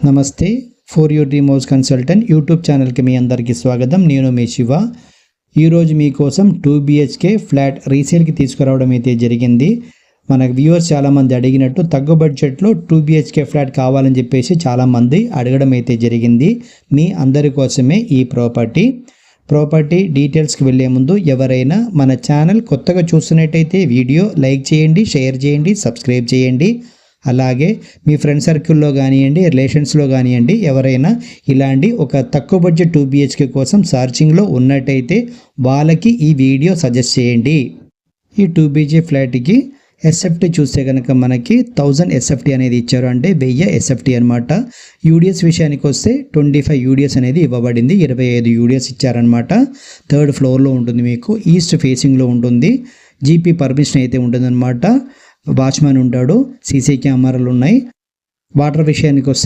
నమస్తే for your dream house consultant YouTube ఛానల్కి మీ అందరికీ స్వాగతం. నేను మీ శివ. ఈరోజు మీకోసం 2 BHK ఫ్లాట్ రీసేల్కి తీసుకురావడం అయితే జరిగింది. మన వ్యూవర్స్ చాలామంది అడిగినట్టు తక్కువ బడ్జెట్లో 2 BHK ఫ్లాట్ కావాలని చెప్పేసి చాలామంది అడగడం అయితే జరిగింది. మీ అందరి కోసమే ఈ ప్రాపర్టీ డీటెయిల్స్కి వెళ్ళే ముందు ఎవరైనా మన ఛానల్ కొత్తగా చూస్తున్నట్టయితే వీడియో లైక్ చేయండి, షేర్ చేయండి, సబ్స్క్రైబ్ చేయండి. అలాగే మీ ఫ్రెండ్ సర్కిల్లో కానివ్వండి, రిలేషన్స్లో కానివ్వండి, ఎవరైనా ఇలాంటి ఒక తక్కువ బడ్జెట్ 2 BHK కోసం సర్చింగ్లో ఉన్నట్టయితే వాళ్ళకి ఈ వీడియో సజెస్ట్ చేయండి. ఈ 2 BHK ఫ్లాట్కి SFT చూస్తే కనుక మనకి 1000 SFT అనేది ఇచ్చారు, అంటే 1000 SFT అనమాట. UDS విషయానికి వస్తే 25 UDS అనేది ఇవ్వబడింది, 25 UDS ఇచ్చారనమాట. 3rd ఫ్లోర్లో ఉంటుంది, మీకు ఈస్ట్ ఫేసింగ్లో ఉంటుంది. GP పర్మిషన్ అయితే ఉంటుందన్నమాట. వాచ్మెన్ ఉంటాడు, CC కెమెరాలు ఉన్నాయి. వాటర్ విషయానికి వస్తే